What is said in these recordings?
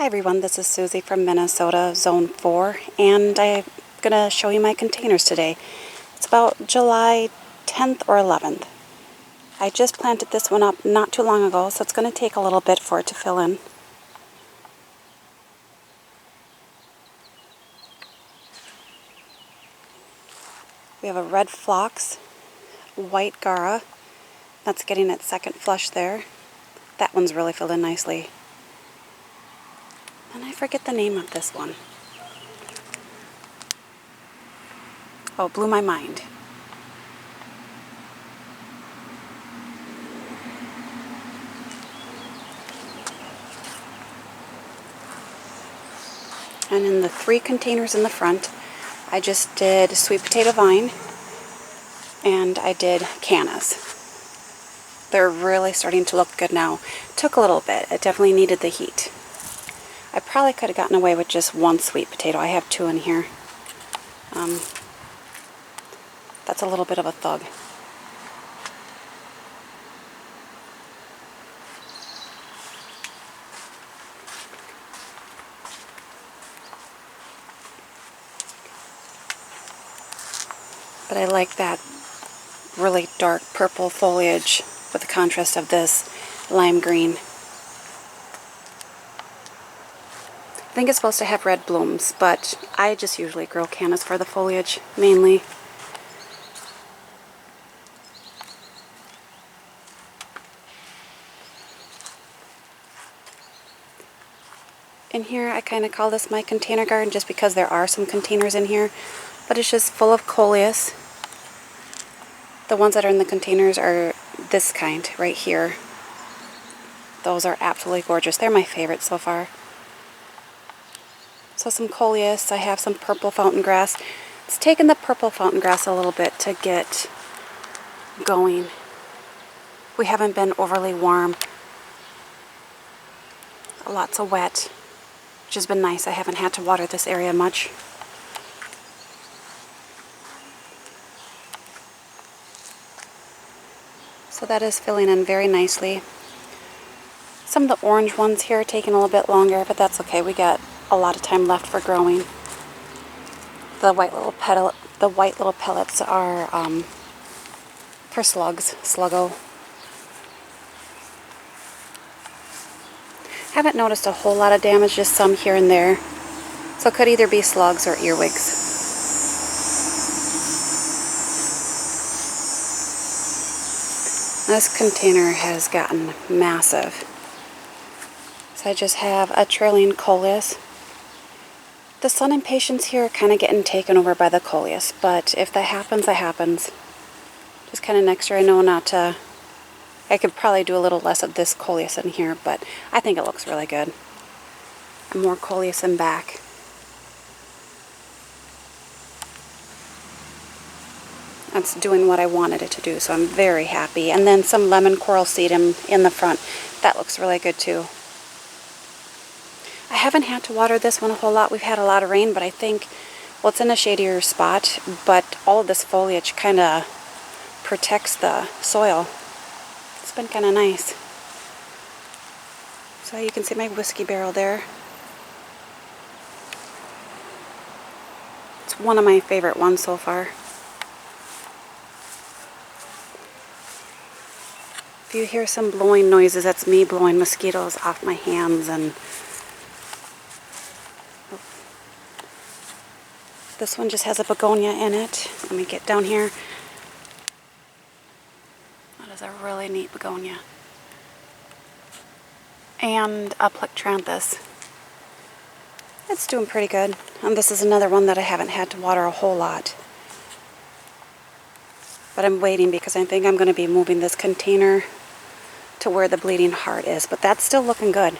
Hi everyone, this is Susie from Minnesota, Zone 4, and I'm going to show you my containers today. It's about July 10th or 11th. I just planted this one up not too long ago, so it's going to take a little bit for it to fill in. We have a red Phlox, white Gara, that's getting its second flush there. That one's really filled in nicely. And I forget the name of this one. Oh, blew my mind. And in the 3 containers in the front, I just did sweet potato vine and I did cannas. They're really starting to look good now. Took a little bit. It definitely needed the heat. I probably could have gotten away with just 1 sweet potato. I have 2 in here. That's a little bit of a thug. But I like that really dark purple foliage with the contrast of this lime green. I think it's supposed to have red blooms, but I just usually grow cannas for the foliage, mainly. In here, I kind of call this my container garden just because there are some containers in here, but it's just full of Coleus. The ones that are in the containers are this kind right here. Those are absolutely gorgeous. They're my favorite so far. So some Coleus, I have some purple fountain grass. It's taken the purple fountain grass a little bit to get going. We haven't been overly warm. Lots of wet, which has been nice. I haven't had to water this area much. So that is filling in very nicely. Some of the orange ones here are taking a little bit longer, but that's okay. We got a lot of time left for growing. The white little pellets are for slugs, sluggo. Haven't noticed a whole lot of damage, just some here and there. So it could either be slugs or earwigs. This container has gotten massive. So I just have a trailing Coleus. The sun impatiens here are kind of getting taken over by the Coleus, but if that happens, that happens. Just kind of next year I know not to. I could probably do a little less of this Coleus in here, but I think it looks really good. And more Coleus in back. That's doing what I wanted it to do, so I'm very happy. And then some lemon coral seed in the front. That looks really good too. I haven't had to water this one a whole lot. We've had a lot of rain, but I think, well, it's in a shadier spot, but all of this foliage kind of protects the soil. It's been kind of nice. So you can see my whiskey barrel there. It's one of my favorite ones so far. If you hear some blowing noises, that's me blowing mosquitoes off my hands. And this one just has a begonia in it. Let me get down here. That is a really neat begonia. And a plectranthus. It's doing pretty good. And this is another one that I haven't had to water a whole lot. But I'm waiting because I think I'm going to be moving this container to where the bleeding heart is. But that's still looking good.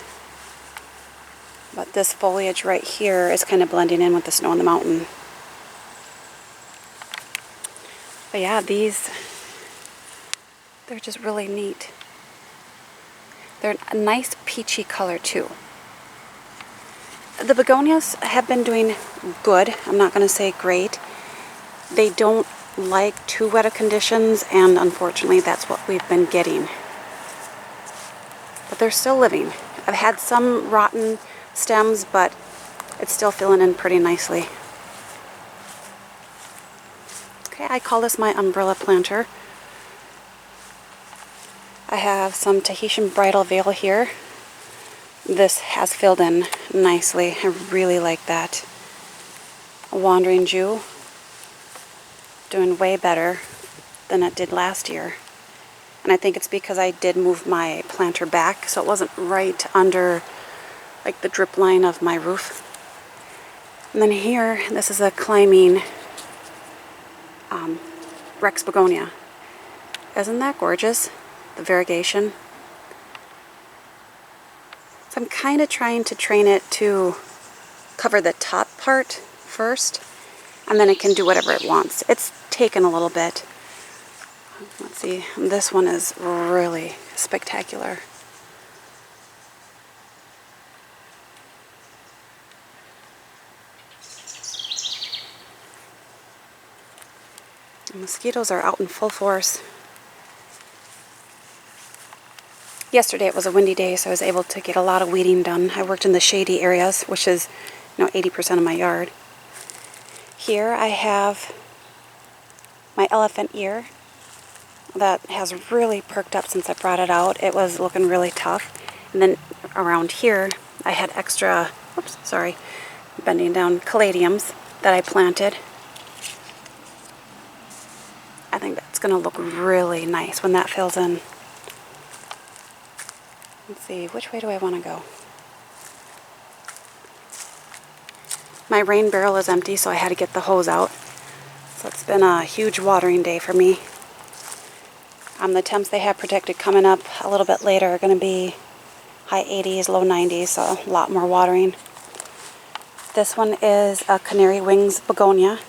But this foliage right here is kind of blending in with the snow on the mountain. But yeah, these, they're just really neat. They're a nice peachy color too. The begonias have been doing good. I'm not going to say great. They don't like too wet of conditions, and unfortunately that's what we've been getting. But they're still living. I've had some rotten stems, but it's still filling in pretty nicely. Okay, I call this my umbrella planter. I have some Tahitian bridal veil here. This has filled in nicely. I really like that. A wandering Jew, doing way better than it did last year. And I think it's because I did move my planter back, so it wasn't right under like the drip line of my roof. And then here, this is a climbing Rex Begonia. Isn't that gorgeous? The variegation. So I'm kind of trying to train it to cover the top part first, and then it can do whatever it wants. It's taken a little bit. Let's see, this one is really spectacular. The mosquitoes are out in full force. Yesterday it was a windy day, so I was able to get a lot of weeding done. I worked in the shady areas, which is 80% of my yard. Here I have my elephant ear that has really perked up since I brought it out. It was looking really tough. And then around here I had extra, bending down, caladiums that I planted. I think that's going to look really nice when that fills in. Let's see, which way do I want to go? My rain barrel is empty, so I had to get the hose out. So it's been a huge watering day for me. The temps they have predicted coming up a little bit later are going to be high 80s, low 90s, so a lot more watering. This one is a Canary wings begonia.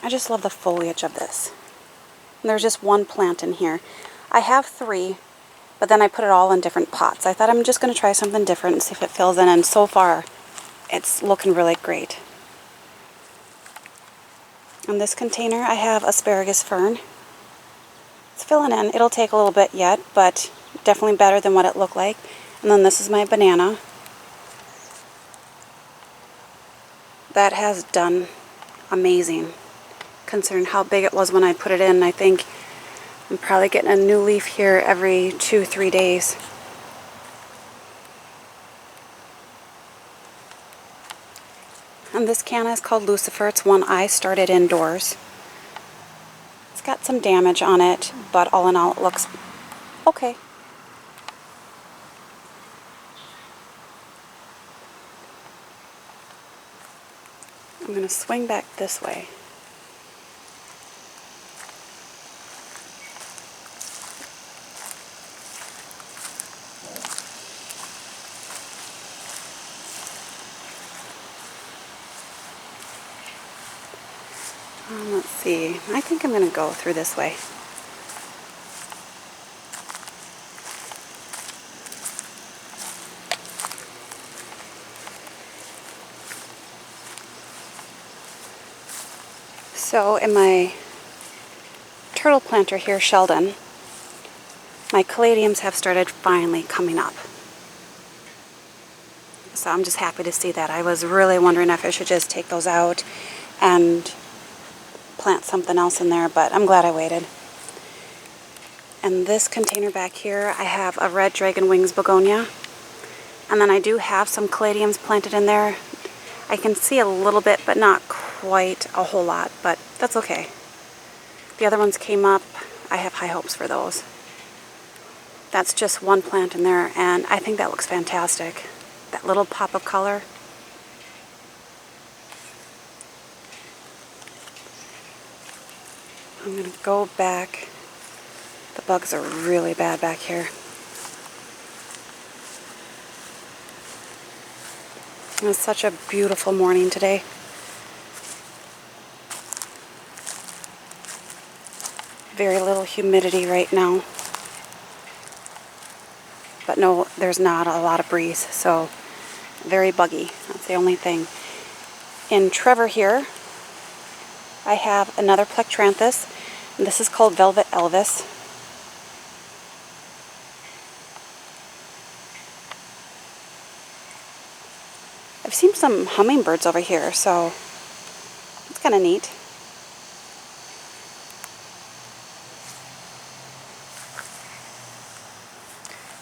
I just love the foliage of this. And there's just one plant in here. I have 3, but then I put it all in different pots. I thought I'm just going to try something different and see if it fills in, and so far it's looking really great. In this container I have Asparagus Fern. It's filling in. It'll take a little bit yet, but definitely better than what it looked like. And then this is my banana. That has done amazing, considering how big it was when I put it in. I think I'm probably getting a new leaf here every 2-3 days. And this canna is called Lucifer. It's one I started indoors. It's got some damage on it, but all in all it looks okay. I'm going to swing back this way. Let's see, I think I'm going to go through this way. So in my turtle planter here, Sheldon, my caladiums have started finally coming up. So I'm just happy to see that. I was really wondering if I should just take those out and plant something else in there, but I'm glad I waited. And this container back here, I have a red dragon wings begonia. And then I do have some caladiums planted in there. I can see a little bit, but not quite a whole lot, but that's okay. The other ones came up. I have high hopes for those. That's just one plant in there, and I think that looks fantastic. That little pop of color. I'm going to go back. The bugs are really bad back here. It was such a beautiful morning today. Very little humidity right now. But no, there's not a lot of breeze, so very buggy. That's the only thing. In Trevor here, I have another Plectranthus, and this is called Velvet Elvis. I've seen some hummingbirds over here, so it's kind of neat.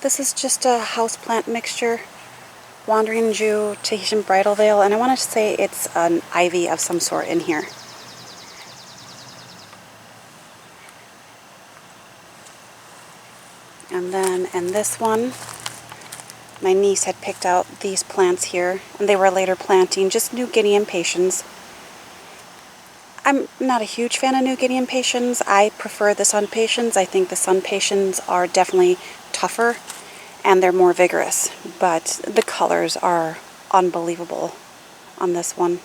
This is just a houseplant mixture. Wandering Jew, Tahitian bridal veil, and I want to say it's an ivy of some sort in here. And then in this one, my niece had picked out these plants here, and they were later planting, just New Guinea impatiens. I'm not a huge fan of New Guinea impatiens. I prefer the sun patiens. I think the sun patiens are definitely tougher and they're more vigorous, but the colors are unbelievable on this one.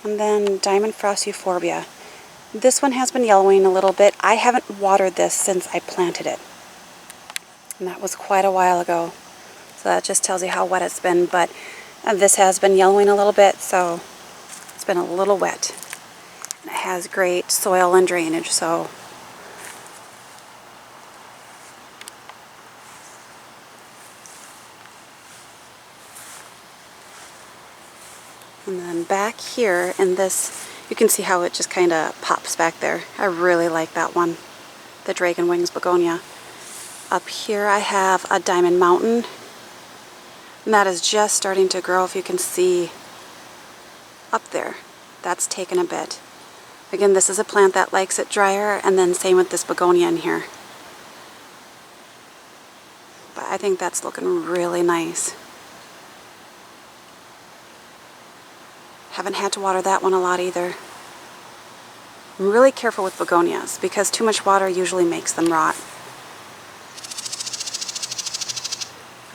And then Diamond Frost Euphorbia. This one has been yellowing a little bit. I haven't watered this since I planted it, and that was quite a while ago, so that just tells you how wet it's been. But this has been yellowing a little bit, so it's been a little wet. And it has great soil and drainage, so and then back here in this, you can see how it just kind of pops back there. I really like that one, the Dragon Wings Begonia. Up here I have a Diamond Mountain, and that is just starting to grow. If you can see up there, that's taken a bit. Again, this is a plant that likes it drier, and then same with this begonia in here. But I think that's looking really nice. Haven't had to water that one a lot either. I'm really careful with begonias because too much water usually makes them rot.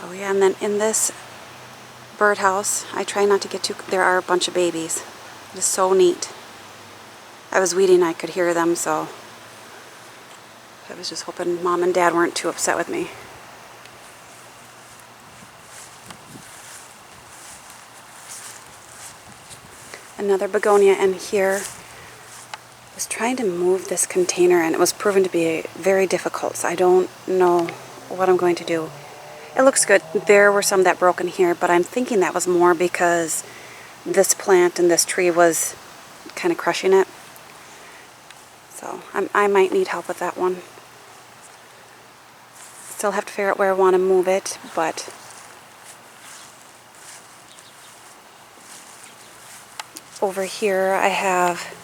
Oh yeah, and then in this birdhouse, I try not to get too... There are a bunch of babies. It is so neat. I was weeding, I could hear them, so I was just hoping Mom and Dad weren't too upset with me. Another begonia in here. I was trying to move this container and it was proven to be very difficult, so I don't know what I'm going to do. It looks good. There were some that broke in here, but I'm thinking that was more because this plant and this tree was kind of crushing it. So I might need help with that one. Still have to figure out where I want to move it, but over here I have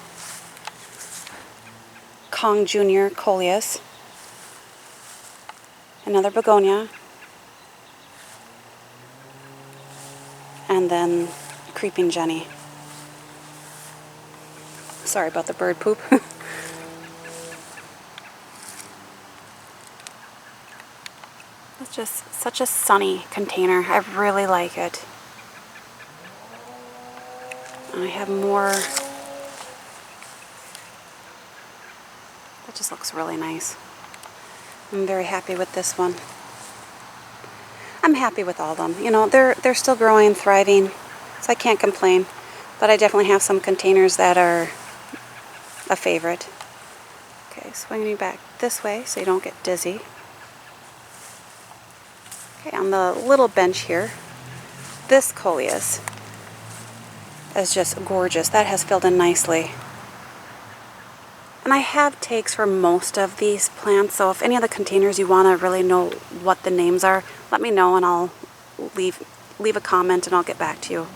Kong Jr. Coleus, another begonia, and then Creeping Jenny. Sorry about the bird poop. It's just such a sunny container. I really like it. I have more. That just looks really nice. I'm very happy with this one. I'm happy with all of them. You know, they're still growing, thriving, so I can't complain. But I definitely have some containers that are a favorite. Okay, swing me back this way so you don't get dizzy. Okay, on the little bench here, this Coleus is just gorgeous. That has filled in nicely. And I have tags for most of these plants, so if any of the containers you want to really know what the names are, let me know and I'll leave a comment and I'll get back to you.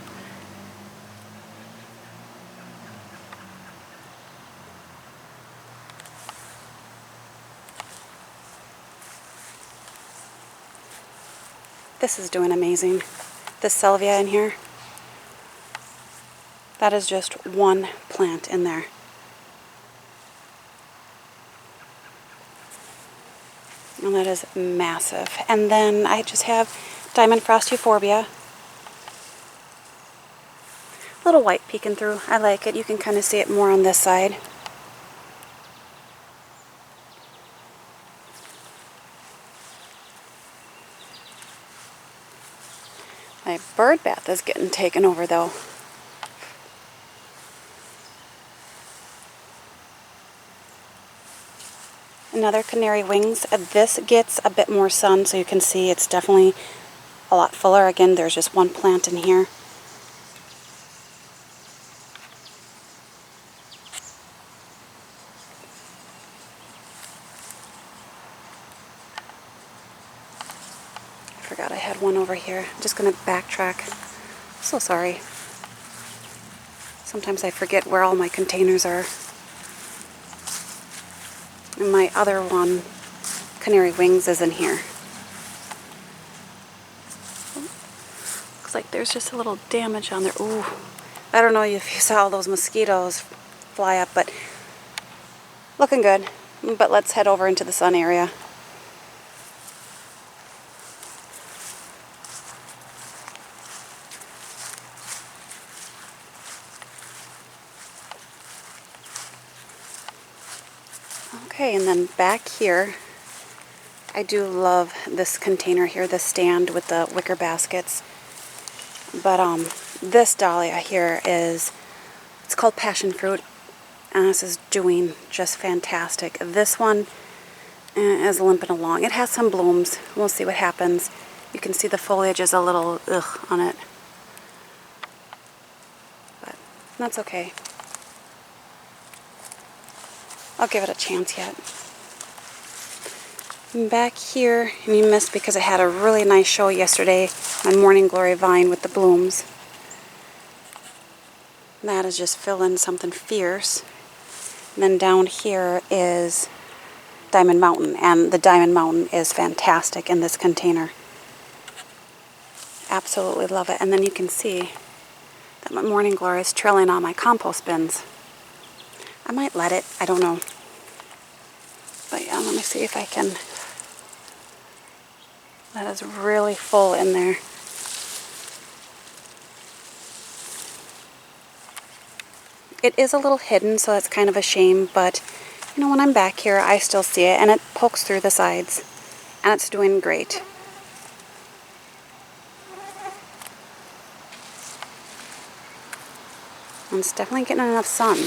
This is doing amazing. This salvia in here, that is just one plant in there. And that is massive. And then I just have Diamond Frost Euphorbia. Little white peeking through. I like it. You can kind of see it more on this side. My bird bath is getting taken over though. Another Canary Wings. This gets a bit more sun, so you can see it's definitely a lot fuller. Again, there's just one plant in here. I forgot I had one over here. I'm just going to backtrack. So sorry. Sometimes I forget where all my containers are. And my other one, Canary Wings, is in here. Looks like there's just a little damage on there. Ooh, I don't know if you saw all those mosquitoes fly up, but looking good. But let's head over into the sun area. Okay, and then back here, I do love this container here, this stand with the wicker baskets. But this dahlia here it's called passion fruit, and this is doing just fantastic. This one is limping along. It has some blooms. We'll see what happens. You can see the foliage is a little ugh on it, but that's okay. I'll give it a chance yet. And back here, and you missed because I had a really nice show yesterday, my Morning Glory vine with the blooms. That is just filling something fierce. And then down here is Diamond Mountain, and the Diamond Mountain is fantastic in this container. Absolutely love it. And then you can see that my Morning Glory is trailing on my compost bins. I might let it, I don't know. But yeah, let me see if I can. That is really full in there. It is a little hidden, so that's kind of a shame, but you know, when I'm back here, I still see it, and it pokes through the sides, and it's doing great. And it's definitely getting enough sun,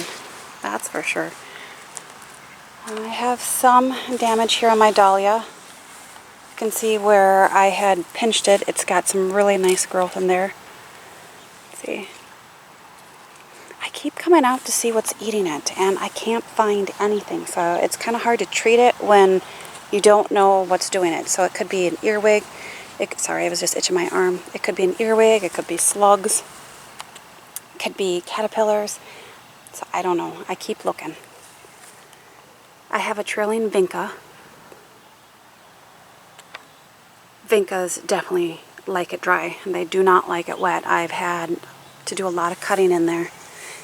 that's for sure. I have some damage here on my dahlia. You can see where I had pinched it. It's got some really nice growth in there. Let's see. I keep coming out to see what's eating it, and I can't find anything. So it's kind of hard to treat it when you don't know what's doing it. So it could be an earwig. Sorry, I was just itching my arm. It could be an earwig. It could be slugs. It could be caterpillars. So I don't know. I keep looking. I have a trailing Vinca. Vincas definitely like it dry, and they do not like it wet. I've had to do a lot of cutting in there,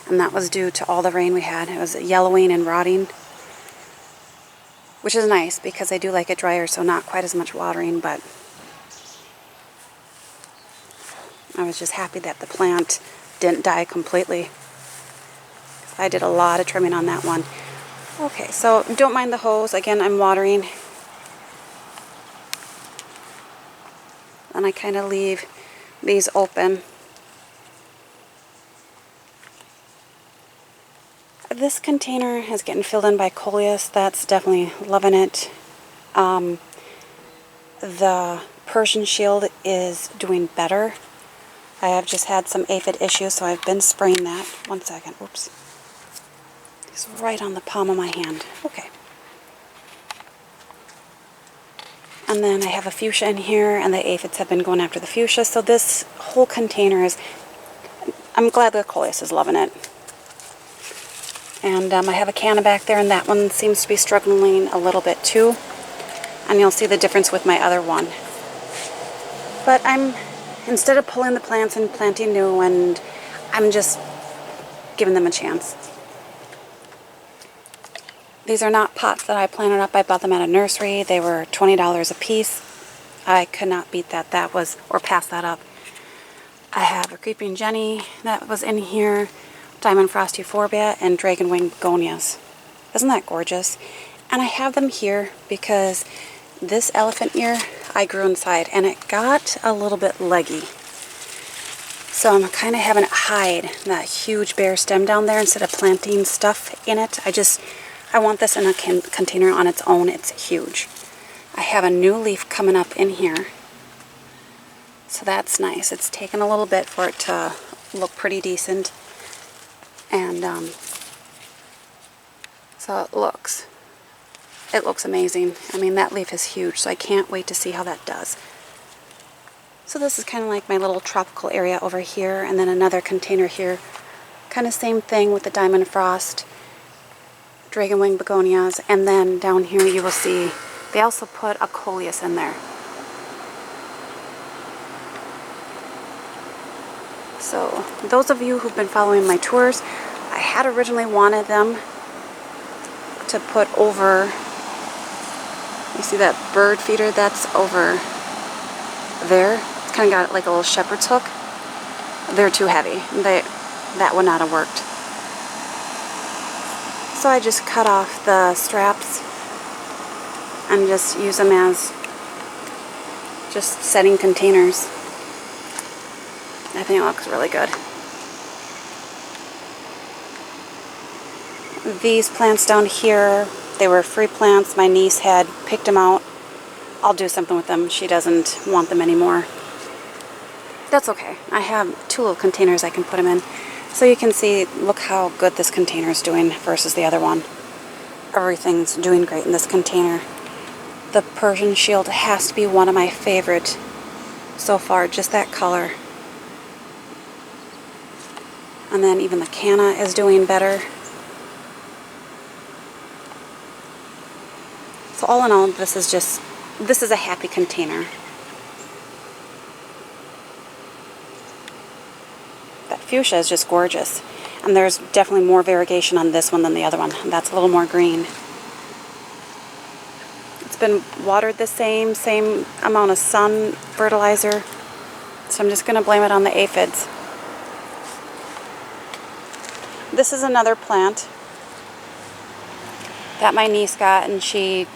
and that was due to all the rain we had. It was yellowing and rotting, which is nice because I do like it drier, so not quite as much watering, but I was just happy that the plant didn't die completely. I did a lot of trimming on that one. Okay, so don't mind the hose. Again, I'm watering. And I kind of leave these open. This container is getting filled in by Coleus. That's definitely loving it. The Persian shield is doing better. I have just had some aphid issues, so I've been spraying that. One second, oops. It's right on the palm of my hand. Okay. And then I have a fuchsia in here, and the aphids have been going after the fuchsia. So this whole container is, I'm glad the Coleus is loving it. And I have a canna back there, and that one seems to be struggling a little bit too. And you'll see the difference with my other one. But instead of pulling the plants and planting new, and I'm just giving them a chance. These are not pots that I planted up. I bought them at a nursery. They were $20 a piece. I could not beat that. Or pass that up. I have a Creeping Jenny that was in here, Diamond Frost Euphorbia, and Dragon Wing Begonias. Isn't that gorgeous? And I have them here because this elephant ear I grew inside, and it got a little bit leggy. So I'm kind of having it hide that huge bare stem down there instead of planting stuff in it. I want this in a container on its own. It's huge. I have a new leaf coming up in here. So that's nice. It's taken a little bit for it to look pretty decent. And so it looks amazing. I mean, that leaf is huge, so I can't wait to see how that does. So this is kind of like my little tropical area over here, and then another container here. Kind of same thing with the diamond frost, dragonwing begonias, and then down here you will see they also put a Coleus in there. So those of you who've been following my tours, I had originally wanted them to put over, you see that bird feeder that's over there? It's kind of got like a little shepherd's hook. They're too heavy. That would not have worked. So I just cut off the straps and just use them as just setting containers. I think it looks really good. These plants down here, they were free plants. My niece had picked them out. I'll do something with them. She doesn't want them anymore. That's okay. I have 2 little containers I can put them in. So you can see, look how good this container is doing versus the other one. Everything's doing great in this container. The Persian Shield has to be one of my favorite so far, just that color. And then even the Canna is doing better. So all in all, this is a happy container. That fuchsia is just gorgeous. And there's definitely more variegation on this one than the other one. That's a little more green. It's been watered the same amount of sun fertilizer. So I'm just going to blame it on the aphids. This is another plant that my niece got, and she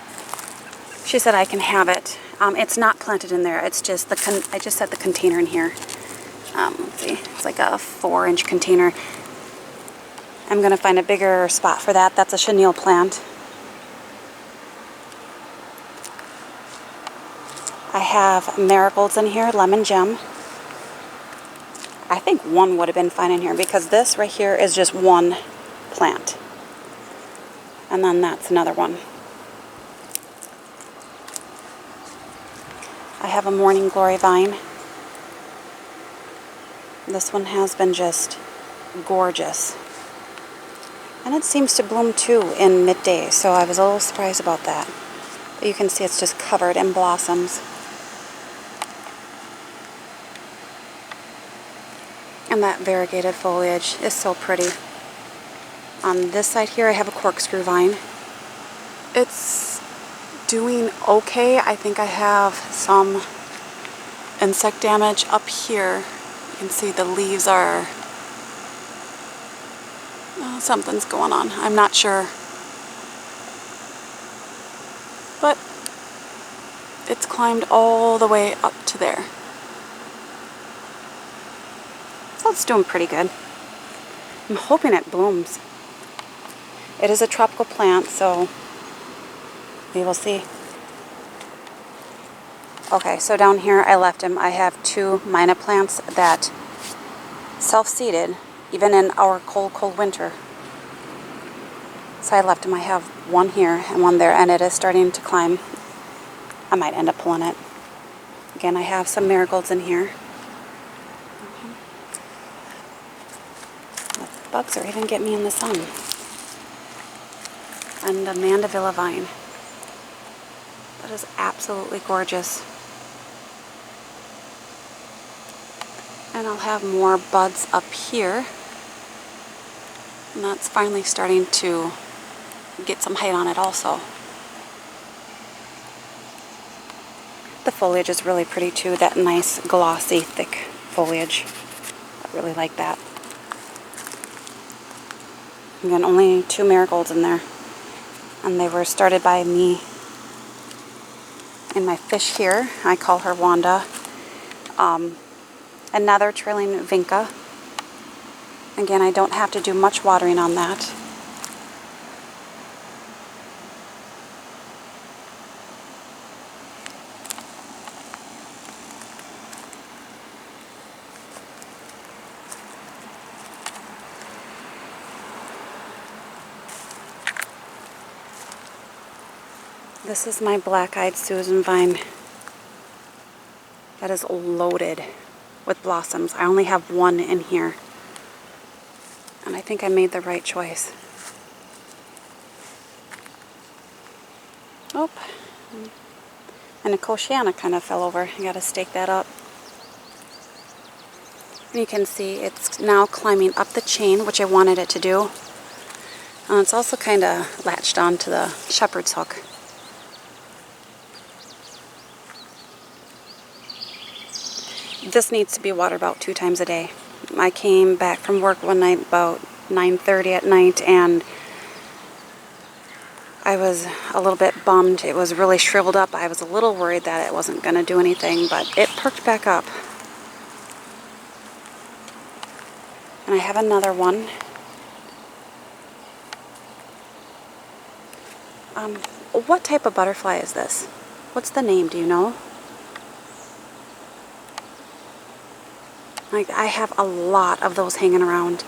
said I can have it. It's not planted in there. It's just I just set the container in here. Let's see, it's like a 4-inch container. I'm gonna find a bigger spot for that. That's a chenille plant. I have marigolds in here, lemon gem. I think one would have been fine in here because this right here is just one plant. And then that's another one. I have a morning glory vine. This one has been just gorgeous. And it seems to bloom too in midday, so I was a little surprised about that. But you can see it's just covered in blossoms. And that variegated foliage is so pretty. On this side here I have a corkscrew vine. It's doing okay. I think I have some insect damage up here. You can see the leaves are... oh, something's going on. I'm not sure. But it's climbed all the way up to there. So it's doing pretty good. I'm hoping it blooms. It is a tropical plant, so we will see. Okay, so down here I left him. I have 2 Mina plants that self-seeded even in our cold winter. So I left him. I have one here and one there, and it is starting to climb. I might end up pulling it. Again, I have some marigolds in here. The bugs are even getting me in the sun. And the mandevilla vine. That is absolutely gorgeous. And I'll have more buds up here. And that's finally starting to get some height on it also. The foliage is really pretty too. That nice glossy thick foliage. I really like that. Again, only 2 marigolds in there. And they were started by me in my fish here. I call her Wanda. Another trailing Vinca. Again, I don't have to do much watering on that. This is my black-eyed Susan vine that is loaded with blossoms. I only have one in here, and I think I made the right choice. Oh, and a Kochiana kind of fell over. I gotta stake that up. And you can see it's now climbing up the chain, which I wanted it to do. And it's also kind of latched onto the shepherd's hook. This needs to be watered about 2 times a day. I came back from work one night about 9:30 at night, and I was a little bit bummed. It was really shriveled up. I was a little worried that it wasn't going to do anything, but it perked back up. And I have another one. What type of butterfly is this? What's the name? Do you know? Like, I have a lot of those hanging around.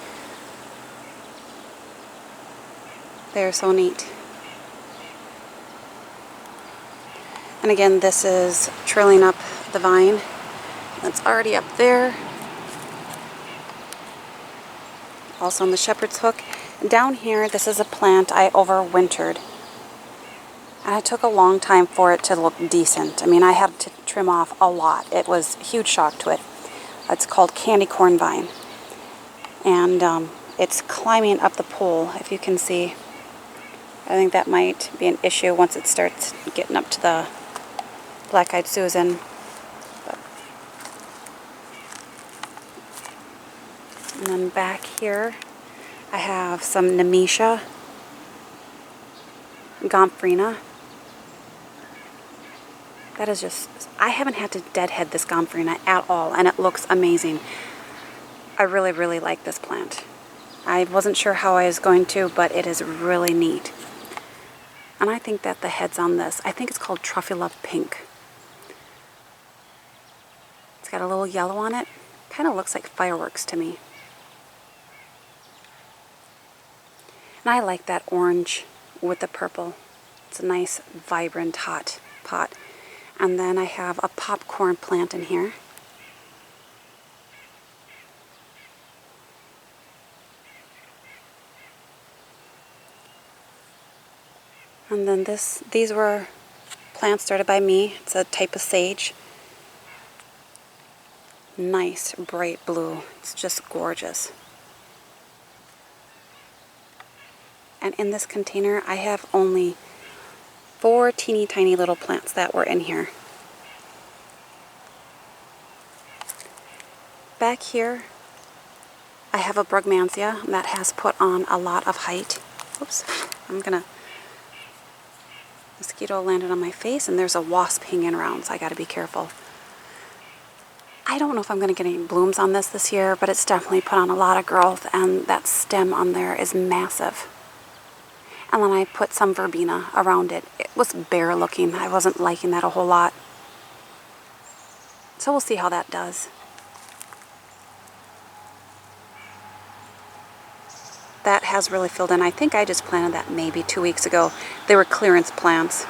They're so neat. And again, this is trailing up the vine. That's already up there. Also on the shepherd's hook. And down here, this is a plant I overwintered. And it took a long time for it to look decent. I mean, I had to trim off a lot. It was a huge shock to it. It's called candy corn vine. And it's climbing up the pole, if you can see. I think that might be an issue once it starts getting up to the black-eyed Susan. And then back here, I have some Nimisha Gomphrena. That is just, I haven't had to deadhead this Gomphrena at all, and it looks amazing. I really, really like this plant. I wasn't sure how I was going to, but it is really neat. And I think that the heads on this, I think it's called Truffula Pink. It's got a little yellow on it. Kind of looks like fireworks to me. And I like that orange with the purple. It's a nice, vibrant, hot pot. And then I have a popcorn plant in here. And then these were plants started by me. It's a type of sage. Nice, bright blue. It's just gorgeous. And in this container, I have only 4 teeny tiny little plants that were in here. Back here, I have a Brugmansia that has put on a lot of height. Oops, mosquito landed on my face, and there's a wasp hanging around, so I gotta be careful. I don't know if I'm gonna get any blooms on this year, but it's definitely put on a lot of growth, and that stem on there is massive. And then I put some verbena around it. It was bare looking. I wasn't liking that a whole lot. So we'll see how that does. That has really filled in. I think I just planted that maybe 2 weeks ago. They were clearance plants.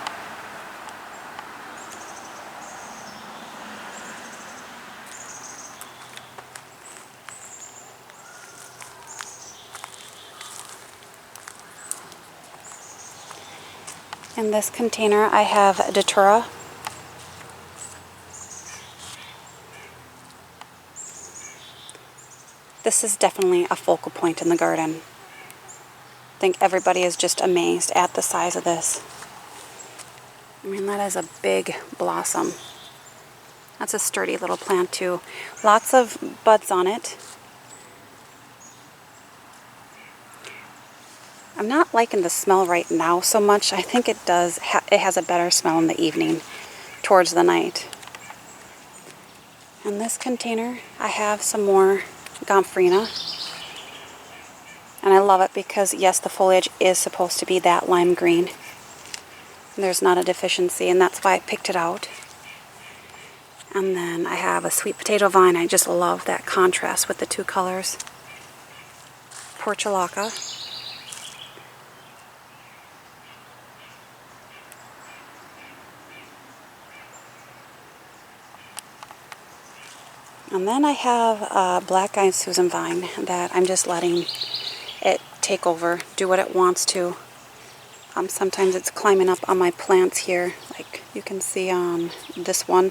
In this container, I have Datura. This is definitely a focal point in the garden. I think everybody is just amazed at the size of this. I mean, that is a big blossom. That's a sturdy little plant too. Lots of buds on it. I'm not liking the smell right now so much. I think it has a better smell in the evening, towards the night. In this container, I have some more Gomphrena. And I love it because, yes, the foliage is supposed to be that lime green. There's not a deficiency, and that's why I picked it out. And then I have a sweet potato vine. I just love that contrast with the 2 colors. Portulaca. And then I have a black-eyed Susan vine that I'm just letting it take over, do what it wants to. Sometimes it's climbing up on my plants here, like you can see on this one.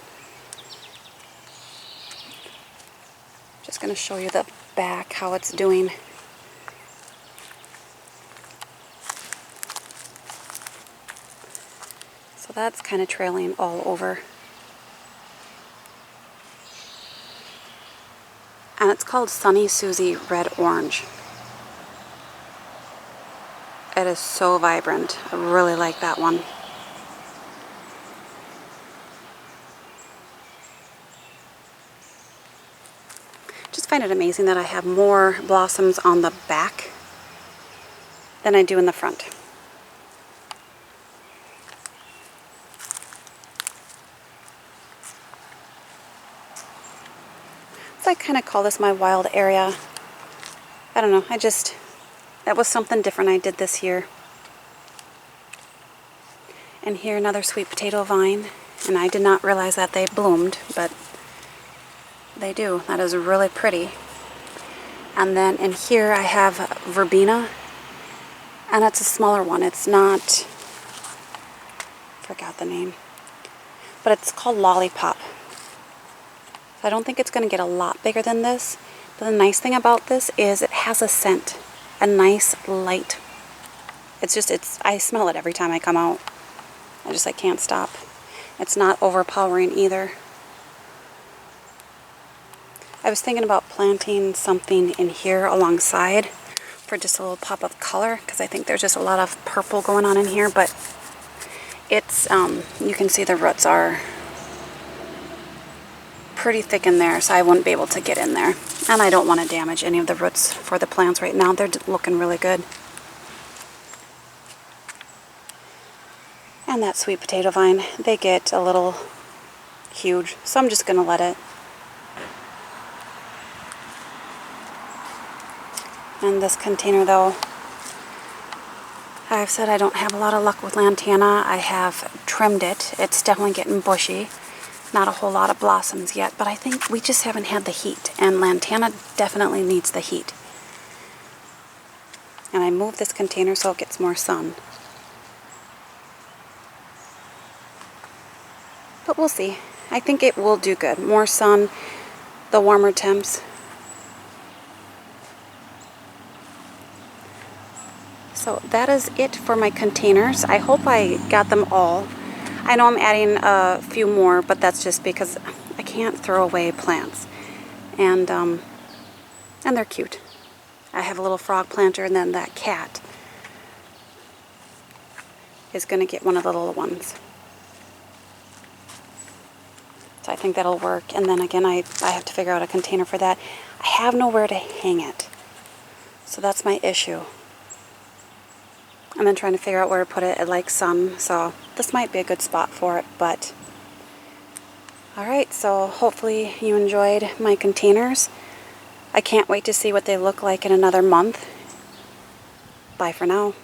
Just going to show you the back, how it's doing. So that's kind of trailing all over. And it's called Sunny Susie Red Orange. It is so vibrant. I really like that one. Just find it amazing that I have more blossoms on the back than I do in the front. So I kind of call this my wild area. I don't know, that was something different I did this year. And here another sweet potato vine, and I did not realize that they bloomed, but they do. That is really pretty. And then in here I have verbena, and it's a smaller one. It's not, forgot the name, but it's called Lollipop. So I don't think it's going to get a lot bigger than this, but the nice thing about this is it has a scent, a nice light. I smell it every time I come out. I can't stop. It's not overpowering either. I was thinking about planting something in here alongside for just a little pop of color, because I think there's just a lot of purple going on in here, but it's, you can see the roots are pretty thick in there, so I wouldn't be able to get in there. And I don't want to damage any of the roots for the plants right now. They're looking really good. And that sweet potato vine, they get a little huge, so I'm just going to let it. And this container though, I've said I don't have a lot of luck with Lantana. I have trimmed it. It's definitely getting bushy. Not a whole lot of blossoms yet, but I think we just haven't had the heat, and Lantana definitely needs the heat. And I moved this container so it gets more sun. But we'll see. I think it will do good. More sun, the warmer temps. So that is it for my containers. I hope I got them all. I know I'm adding a few more, but that's just because I can't throw away plants. And they're cute. I have a little frog planter, and then that cat is going to get one of the little ones. So I think that'll work. And then again, I have to figure out a container for that. I have nowhere to hang it. So that's my issue. And then trying to figure out where to put it. It likes sun, so this might be a good spot for it, but alright, so hopefully you enjoyed my containers. I can't wait to see what they look like in another month. Bye for now.